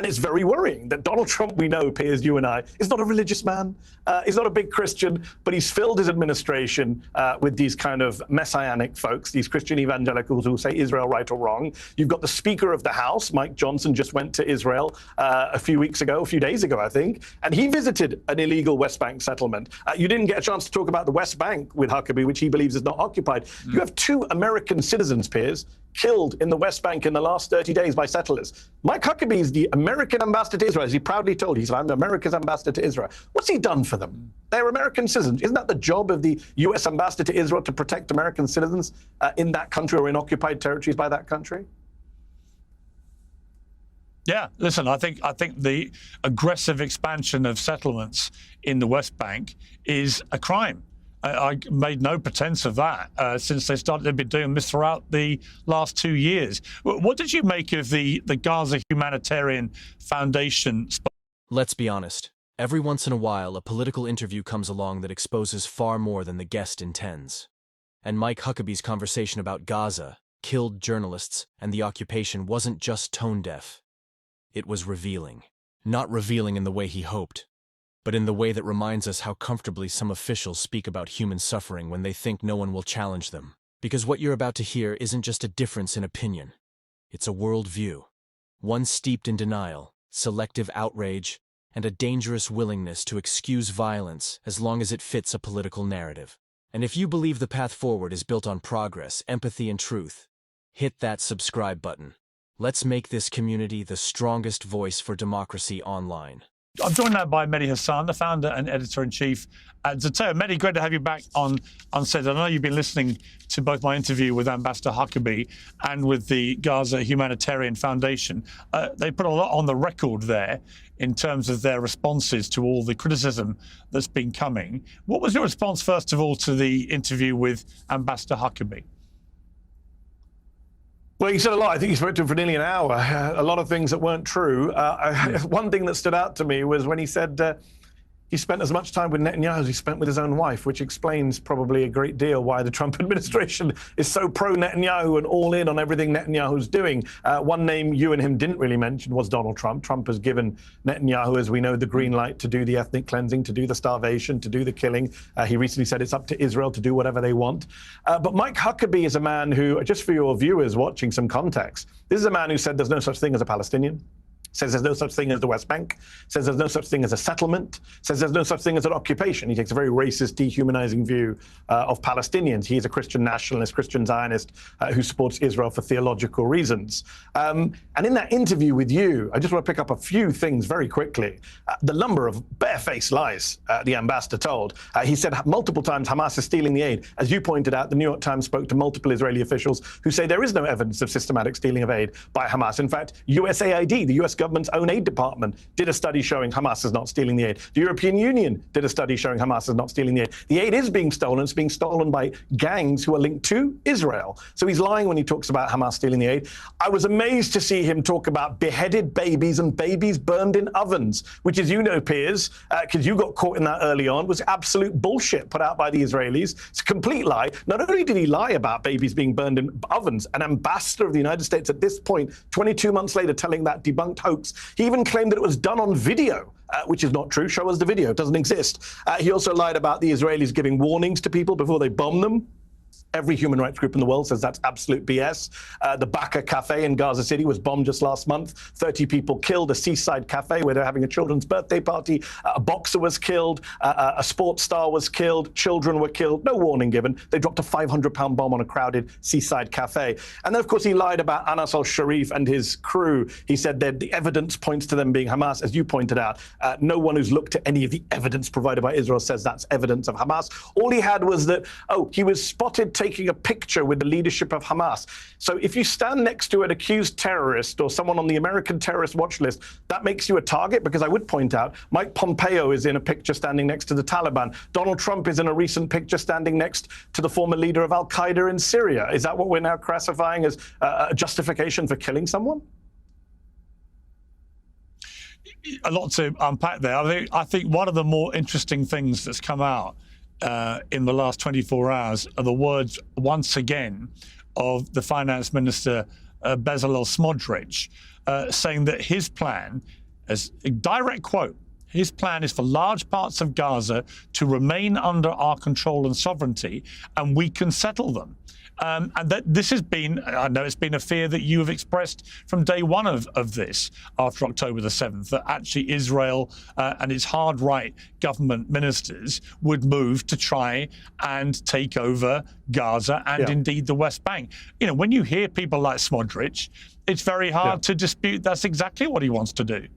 And it's very worrying that Donald Trump, we know, Piers, you and I, is not a religious man. He's not a big Christian, but he's filled his administration with these kind of messianic folks, these Christian evangelicals who say Israel right or wrong. You've got the Speaker of the House, Mike Johnson, just went to Israel a few days ago, I think, and he visited an illegal West Bank settlement. You didn't get a chance to talk about the West Bank with Huckabee, which he believes is not occupied. You have 2 American citizens, Piers, killed in the West Bank in the last 30 days by settlers. Mike Huckabee is the American ambassador to Israel, as he proudly told. He's I'm America's ambassador to Israel. What's he done for them? They're American citizens. Isn't that the job of the U.S. ambassador to Israel, to protect American citizens in that country or in occupied territories by that country? Yeah, listen, I think the aggressive expansion of settlements in the West Bank is a crime. I made no pretense of that since they've been doing this throughout the last 2 years. What did you make of the Gaza Humanitarian Foundation? Let's be honest. Every once in a while, a political interview comes along that exposes far more than the guest intends. And Mike Huckabee's conversation about Gaza, killed journalists, and the occupation wasn't just tone-deaf. It was revealing. Not revealing in the way he hoped, but in the way that reminds us how comfortably some officials speak about human suffering when they think no one will challenge them. Because what you're about to hear isn't just a difference in opinion. It's a worldview. One steeped in denial, selective outrage, and a dangerous willingness to excuse violence as long as it fits a political narrative. And if you believe the path forward is built on progress, empathy, and truth, hit that subscribe button. Let's make this community the strongest voice for democracy online. I'm joined now by Mehdi Hasan, the founder and editor-in-chief at Zotero. Mehdi, great to have you back on set. I know you've been listening to both my interview with Ambassador Huckabee and with the Gaza Humanitarian Foundation. They put a lot on the record there in terms of their responses to all the criticism that's been coming. What was your response, first of all, to the interview with Ambassador Huckabee? Well, he said a lot. I think he spoke to him for nearly an hour. A lot of things that weren't true. One thing that stood out to me was when he said he spent as much time with Netanyahu as he spent with his own wife, which explains probably a great deal why the Trump administration is so pro-Netanyahu and all in on everything Netanyahu's doing. One name you and him didn't really mention was Donald Trump. Trump has given Netanyahu, as we know, the green light to do the ethnic cleansing, to do the starvation, to do the killing. He recently said it's up to Israel to do whatever they want. But Mike Huckabee is a man who, just for your viewers watching some context, this is a man who said there's no such thing as a Palestinian. Says there's no such thing as the West Bank, says there's no such thing as a settlement, says there's no such thing as an occupation. He takes a very racist, dehumanizing view of Palestinians. He is a Christian nationalist, Christian Zionist who supports Israel for theological reasons. And in that interview with you, I just want to pick up a few things very quickly. The number of barefaced lies the ambassador told. He said multiple times Hamas is stealing the aid. As you pointed out, the New York Times spoke to multiple Israeli officials who say there is no evidence of systematic stealing of aid by Hamas. In fact, USAID, the US government's own aid department, did a study showing Hamas is not stealing the aid. The European Union did a study showing Hamas is not stealing the aid. The aid is being stolen. It's being stolen by gangs who are linked to Israel. So he's lying when he talks about Hamas stealing the aid. I was amazed to see him talk about beheaded babies and babies burned in ovens, which, as you know, Piers, because you got caught in that early on, was absolute bullshit put out by the Israelis. It's a complete lie. Not only did he lie about babies being burned in ovens, an ambassador of the United States at this point, 22 months later, telling that debunked hoax. He even claimed that it was done on video, which is not true. Show us the video. It doesn't exist. He also lied about the Israelis giving warnings to people before they bomb them. Every human rights group in the world says that's absolute BS. The Baka Cafe in Gaza City was bombed just last month. 30 people killed. A seaside cafe where they're having a children's birthday party. A boxer was killed. A sports star was killed. Children were killed. No warning given. They dropped a 500-pound bomb on a crowded seaside cafe. And then, of course, he lied about Anas al-Sharif and his crew. He said that the evidence points to them being Hamas. As you pointed out, no one who's looked at any of the evidence provided by Israel says that's evidence of Hamas. All he had was that, he was spotted taking a picture with the leadership of Hamas. So if you stand next to an accused terrorist or someone on the American terrorist watch list, that makes you a target, because I would point out Mike Pompeo is in a picture standing next to the Taliban. Donald Trump is in a recent picture standing next to the former leader of al-Qaeda in Syria. Is that what we're now classifying as a justification for killing someone? A lot to unpack there. I think one of the more interesting things that's come out in the last 24 hours are the words, once again, of the finance minister Bezalel Smotrich, saying that his plan, as a direct quote, his plan is for large parts of Gaza to remain under our control and sovereignty, and we can settle them. And that this has been, I know it's been a fear that you have expressed from day one of this, after October the 7th, that actually Israel and its hard right government ministers would move to try and take over Gaza and indeed the West Bank. You know, when you hear people like Smotrich, it's very hard to dispute that's exactly what he wants to do.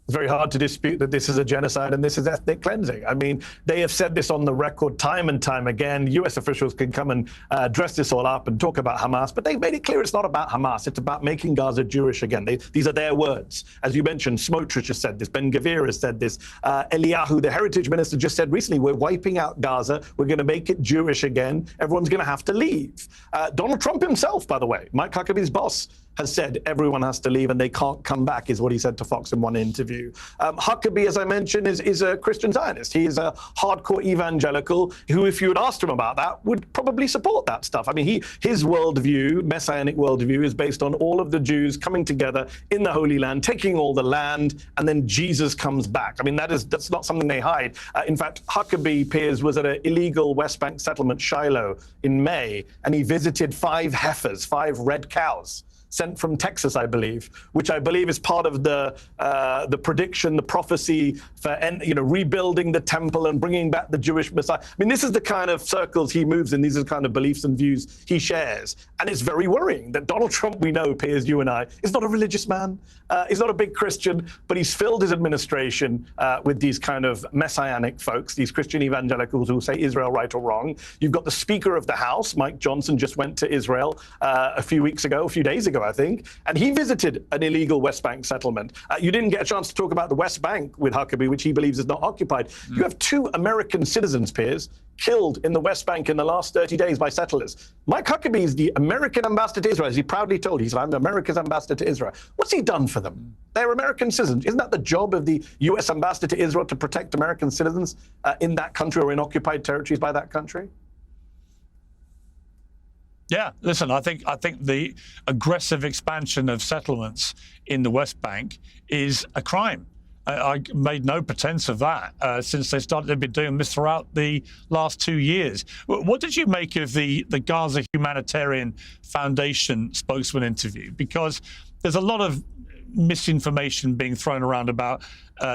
It's very hard to dispute that this is a genocide and this is ethnic cleansing. I mean, they have said this on the record time and time again. US officials can come and dress this all up and talk about Hamas, but they've made it clear it's not about Hamas. It's about making Gaza Jewish again. These are their words. As you mentioned, Smotrich has said this. Ben-Gvir has said this. Eliyahu, the heritage minister, just said recently, we're wiping out Gaza. We're going to make it Jewish again. Everyone's going to have to leave. Donald Trump himself, by the way, Mike Huckabee's boss, has said everyone has to leave and they can't come back, is what he said to Fox in one interview. Huckabee, as I mentioned, is a Christian Zionist. He is a hardcore evangelical who, if you had asked him about that, would probably support that stuff. I mean, his worldview, messianic worldview, is based on all of the Jews coming together in the Holy Land, taking all the land, and then Jesus comes back. I mean, that's not something they hide. In fact, Huckabee, Piers, was at an illegal West Bank settlement, Shiloh, in May, and he visited 5 heifers, 5 red cows, sent from Texas, I believe, which I believe is part of the prediction, the prophecy for rebuilding the temple and bringing back the Jewish Messiah. I mean, this is the kind of circles he moves in. These are the kind of beliefs and views he shares. And it's very worrying that Donald Trump, we know, Piers, you and I, is not a religious man. He's not a big Christian, but he's filled his administration with these kind of messianic folks, these Christian evangelicals who say Israel right or wrong. You've got the Speaker of the House, Mike Johnson, just went to Israel a few days ago, I think, and he visited an illegal West Bank settlement. You didn't get a chance to talk about the West Bank with Huckabee, which he believes is not occupied. You have 2 American citizens, Piers, killed in the West Bank in the last 30 days by settlers. Mike Huckabee is the American ambassador to Israel, as he proudly told. He said, I'm America's ambassador to Israel. What's he done for them? They're American citizens. Isn't that the job of the US ambassador to Israel, to protect American citizens in that country or in occupied territories by that country? Yeah, listen, I think the aggressive expansion of settlements in the West Bank is a crime. I made no pretense of that since they've been doing this throughout the last 2 years. What did you make of the Gaza Humanitarian Foundation spokesman interview? Because there's a lot of misinformation being thrown around about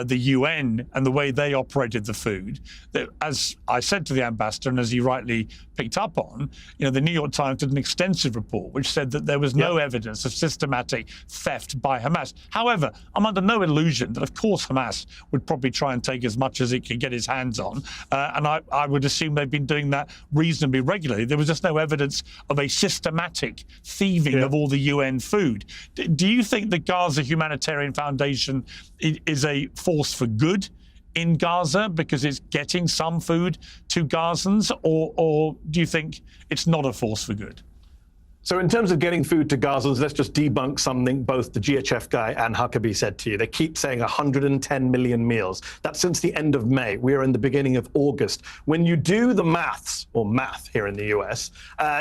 the UN and the way they operated the food. That, as I said to the ambassador, and as he rightly picked up on, the New York Times did an extensive report which said that there was no evidence of systematic theft by Hamas. However, I'm under no illusion that, of course, Hamas would probably try and take as much as it could get its hands on, and I would assume they've been doing that reasonably regularly. There was just no evidence of a systematic thieving of all the UN food. Do you think the Gaza Humanitarian Foundation is a force for good in Gaza because it's getting some food to Gazans, or do you think it's not a force for good? So in terms of getting food to Gazans, let's just debunk something both the GHF guy and Huckabee said to you. They keep saying 110 million meals. That's since the end of May. We're in the beginning of August. When you do the math here in the US,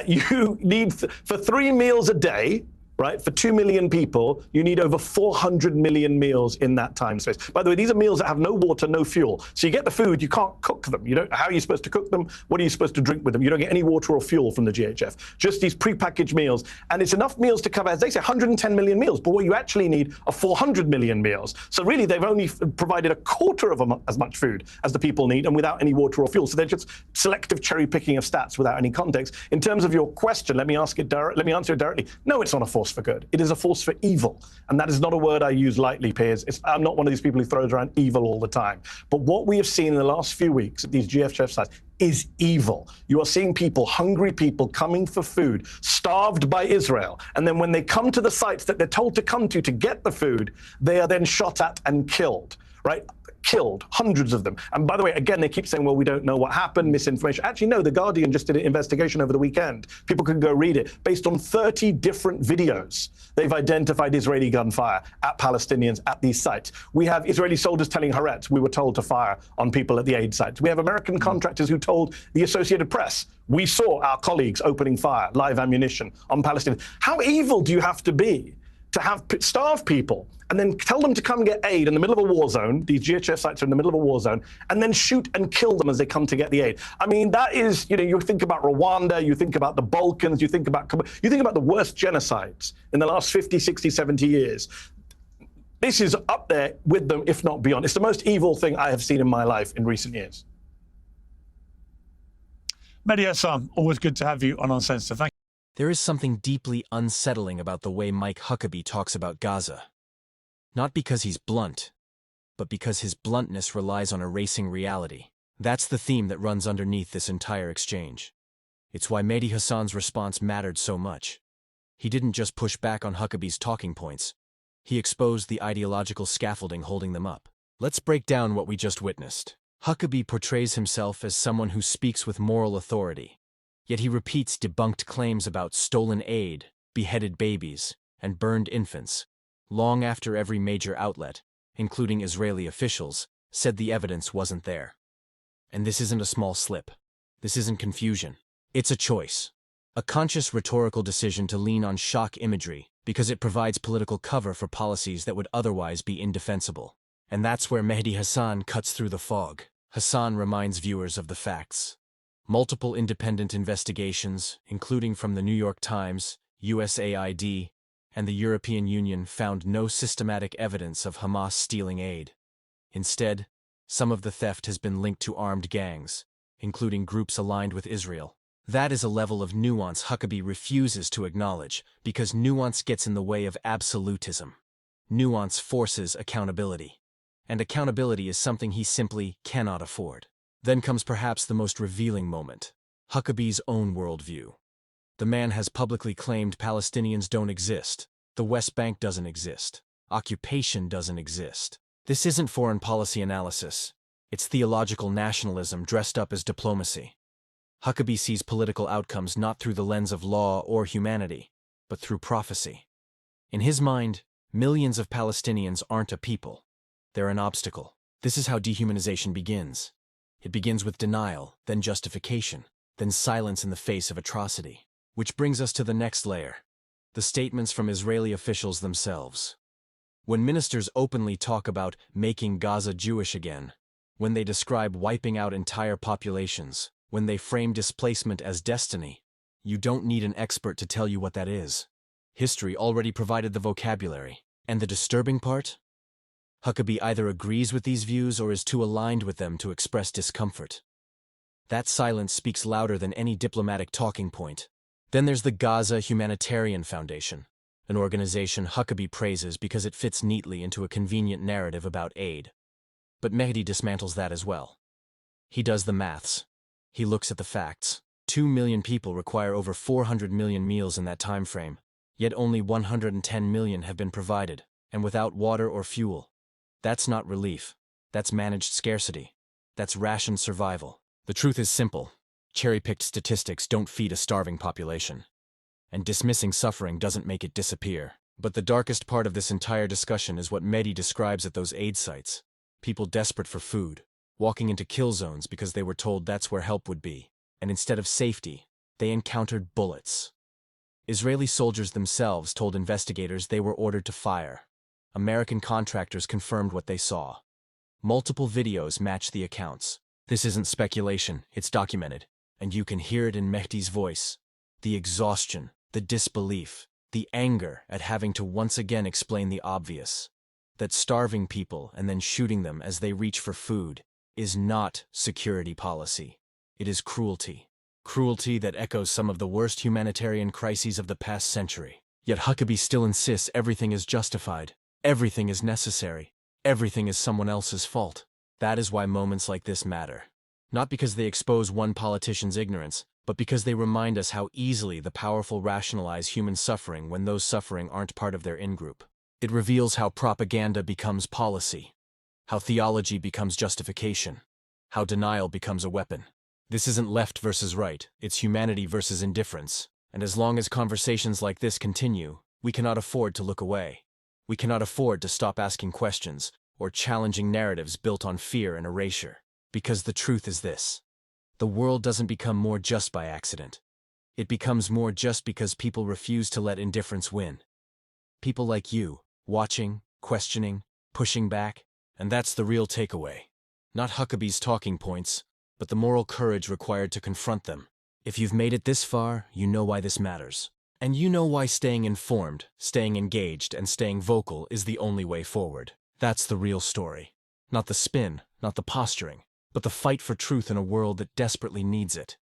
you need, for 3 meals a day, right? For 2 million people, you need over 400 million meals in that time space. By the way, these are meals that have no water, no fuel. So you get the food, you can't cook them. How are you supposed to cook them? What are you supposed to drink with them? You don't get any water or fuel from the GHF. Just these prepackaged meals. And it's enough meals to cover, as they say, 110 million meals. But what you actually need are 400 million meals. So really, they've only provided a quarter of as much food as the people need, and without any water or fuel. So they're just selective cherry picking of stats without any context. In terms of your question, let me answer it directly. No, it's not a force for good. It is a force for evil. And that is not a word I use lightly, Piers. I'm not one of these people who throws around evil all the time. But what we have seen in the last few weeks at these GHF sites is evil. You are seeing people, hungry people, coming for food, starved by Israel. And then when they come to the sites that they're told to come to get the food, they are then shot at and killed. right? Killed, hundreds of them. And by the way, again, they keep saying, well, we don't know what happened, misinformation. Actually, no, The Guardian just did an investigation over the weekend. People can go read it. Based on 30 different videos, they've identified Israeli gunfire at Palestinians at these sites. We have Israeli soldiers telling Haaretz, we were told to fire on people at the aid sites. We have American contractors who told the Associated Press, we saw our colleagues opening fire, live ammunition on Palestinians. How evil do you have to be to have starve people and then tell them to come get aid in the middle of a war zone? These GHS sites are in the middle of a war zone, and then shoot and kill them as they come to get the aid. I mean, that is, you think about Rwanda, you think about the Balkans, you think about the worst genocides in the last 50, 60, 70 years. This is up there with them, if not beyond. It's the most evil thing I have seen in my life in recent years. Mehdi Hasan, always good to have you on Uncensored. Thank you. There is something deeply unsettling about the way Mike Huckabee talks about Gaza. Not because he's blunt, but because his bluntness relies on erasing reality. That's the theme that runs underneath this entire exchange. It's why Mehdi Hasan's response mattered so much. He didn't just push back on Huckabee's talking points. He exposed the ideological scaffolding holding them up. Let's break down what we just witnessed. Huckabee portrays himself as someone who speaks with moral authority. Yet he repeats debunked claims about stolen aid, beheaded babies, and burned infants, long after every major outlet, including Israeli officials, said the evidence wasn't there. And this isn't a small slip. This isn't confusion. It's a choice. A conscious rhetorical decision to lean on shock imagery because it provides political cover for policies that would otherwise be indefensible. And that's where Mehdi Hasan cuts through the fog. Hasan reminds viewers of the facts. Multiple independent investigations, including from the New York Times, USAID, and the European Union, found no systematic evidence of Hamas stealing aid. Instead, some of the theft has been linked to armed gangs, including groups aligned with Israel. That is a level of nuance Huckabee refuses to acknowledge because nuance gets in the way of absolutism. Nuance forces accountability, and accountability is something he simply cannot afford. Then comes perhaps the most revealing moment, Huckabee's own worldview. The man has publicly claimed Palestinians don't exist, the West Bank doesn't exist, occupation doesn't exist. This isn't foreign policy analysis. It's theological nationalism dressed up as diplomacy. Huckabee sees political outcomes not through the lens of law or humanity, but through prophecy. In his mind, millions of Palestinians aren't a people. They're an obstacle. This is how dehumanization begins. It begins with denial, then justification, then silence in the face of atrocity. Which brings us to the next layer, the statements from Israeli officials themselves. When ministers openly talk about making Gaza Jewish again, when they describe wiping out entire populations, when they frame displacement as destiny, you don't need an expert to tell you what that is. History already provided the vocabulary. And the disturbing part? Huckabee either agrees with these views or is too aligned with them to express discomfort. That silence speaks louder than any diplomatic talking point. Then there's the Gaza Humanitarian Foundation, an organization Huckabee praises because it fits neatly into a convenient narrative about aid. But Mehdi dismantles that as well. He does the maths. He looks at the facts. 2 million people require over 400 million meals in that time frame, yet only 110 million have been provided, and without water or fuel. That's not relief. That's managed scarcity. That's rationed survival. The truth is simple. Cherry-picked statistics don't feed a starving population. And dismissing suffering doesn't make it disappear. But the darkest part of this entire discussion is what Mehdi describes at those aid sites. People desperate for food, walking into kill zones because they were told that's where help would be. And instead of safety, they encountered bullets. Israeli soldiers themselves told investigators they were ordered to fire. American contractors confirmed what they saw. Multiple videos match the accounts. This isn't speculation, it's documented. And you can hear it in Mehdi's voice. The exhaustion, the disbelief, the anger at having to once again explain the obvious. That starving people and then shooting them as they reach for food is not security policy. It is cruelty. Cruelty that echoes some of the worst humanitarian crises of the past century. Yet Huckabee still insists everything is justified. Everything is necessary. Everything is someone else's fault. That is why moments like this matter. Not because they expose one politician's ignorance, but because they remind us how easily the powerful rationalize human suffering when those suffering aren't part of their in-group. It reveals how propaganda becomes policy, how theology becomes justification, how denial becomes a weapon. This isn't left versus right, it's humanity versus indifference. And as long as conversations like this continue, we cannot afford to look away. We cannot afford to stop asking questions or challenging narratives built on fear and erasure. Because the truth is this: the world doesn't become more just by accident. It becomes more just because people refuse to let indifference win. People like you, watching, questioning, pushing back, and that's the real takeaway. Not Huckabee's talking points, but the moral courage required to confront them. If you've made it this far, you know why this matters. And you know why staying informed, staying engaged, and staying vocal is the only way forward. That's the real story. Not the spin, not the posturing, but the fight for truth in a world that desperately needs it.